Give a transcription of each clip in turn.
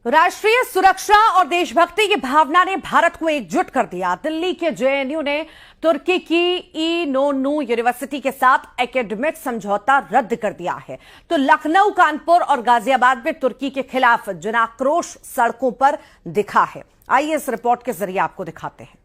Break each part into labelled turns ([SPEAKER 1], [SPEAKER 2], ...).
[SPEAKER 1] राष्ट्रीय सुरक्षा और देशभक्ति की भावना ने भारत को एकजुट कर दिया। दिल्ली के जेएनयू ने तुर्की की इनोनू यूनिवर्सिटी के साथ एकेडमिक समझौता रद्द कर दिया है, तो लखनऊ, कानपुर और गाजियाबाद में तुर्की के खिलाफ जनाक्रोश सड़कों पर दिखा है। आइए इस रिपोर्ट के जरिए आपको दिखाते हैं।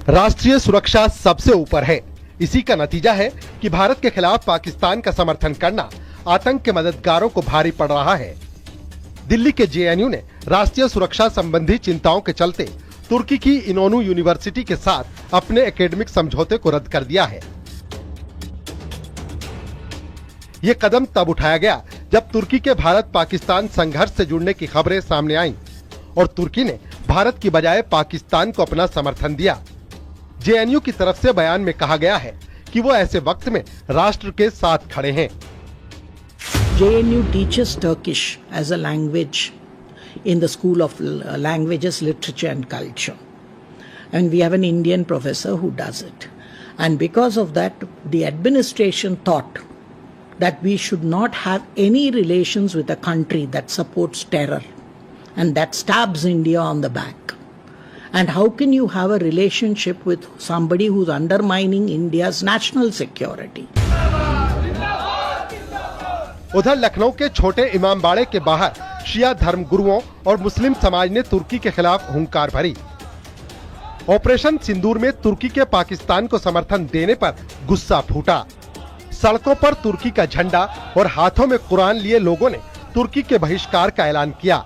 [SPEAKER 2] राष्ट्रीय सुरक्षा सबसे ऊपर है। इसी का नतीजा है कि भारत के खिलाफ पाकिस्तान का समर्थन करना आतंक के मददगारों को भारी पड़ रहा है। दिल्ली के जेएनयू ने राष्ट्रीय सुरक्षा संबंधी चिंताओं के चलते तुर्की की इनोनू यूनिवर्सिटी के साथ अपने एकेडमिक समझौते को रद्द कर दिया है। ये कदम तब उठाया गया जब तुर्की के भारत पाकिस्तान संघर्ष से जुड़ने की खबरें सामने आईं और तुर्की ने भारत की बजाय पाकिस्तान को अपना समर्थन दिया। जेएनयू की तरफ से बयान में कहा गया है कि वो ऐसे वक्त में राष्ट्र के साथ खड़े हैं।
[SPEAKER 3] JNU teaches Turkish as a language in the School of Languages, Literature and Culture. And we have an Indian professor who does it. And because of that, the administration thought that we should not have any relations with a country that supports terror and that stabs India on the back. And how can you have a relationship with somebody who's undermining India's national security?
[SPEAKER 2] उधर लखनऊ के छोटे इमामबाड़े के बाहर शिया धर्म गुरुओं और मुस्लिम समाज ने तुर्की के खिलाफ हुंकार भरी। ऑपरेशन सिंदूर में तुर्की के पाकिस्तान को समर्थन देने पर गुस्सा फूटा। सड़कों पर तुर्की का झंडा और हाथों में कुरान लिए लोगों ने तुर्की के बहिष्कार का ऐलान किया।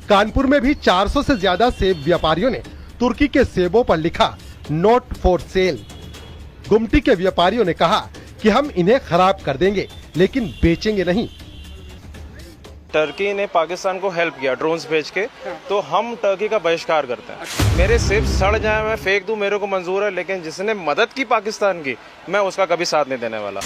[SPEAKER 2] कानपुर में भी 400 से ज्यादा सेब व्यापारियों ने तुर्की के सेबों पर लिखा नॉट फॉर सेल। गुमटी के व्यापारियों ने कहा कि हम इन्हें खराब कर देंगे लेकिन बेचेंगे नहीं।
[SPEAKER 4] टर्की ने पाकिस्तान को हेल्प किया ड्रोन्स भेज के, तो हम टर्की का बहिष्कार करते हैं। मेरे सेब सड़ जाए मैं फेंक दूं, मेरे को मंजूर है, लेकिन जिसने मदद की पाकिस्तान की, मैं उसका कभी साथ नहीं देने वाला।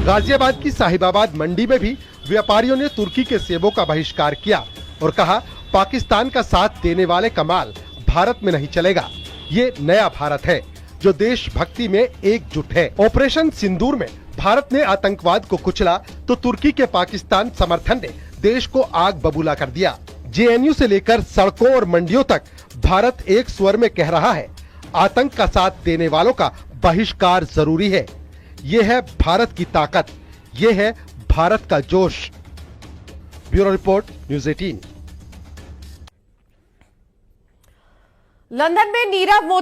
[SPEAKER 2] गाजियाबाद की साहिबाबाद मंडी में भी व्यापारियों ने तुर्की के सेबों का बहिष्कार किया और कहा पाकिस्तान का साथ देने वाले का माल भारत में नहीं चलेगा। ये नया भारत है जो देशभक्ति में एकजुट है। ऑपरेशन सिंदूर में भारत ने आतंकवाद को कुचला तो तुर्की के पाकिस्तान समर्थन ने देश को आग बबूला कर दिया। जेएनयू से लेकर सड़कों और मंडियों तक भारत एक स्वर में कह रहा है आतंक का साथ देने वालों का बहिष्कार जरूरी है। ये है भारत की ताकत, ये है भारत का जोश। Bureau report, news 18।
[SPEAKER 1] लंदन में नीरव मोदी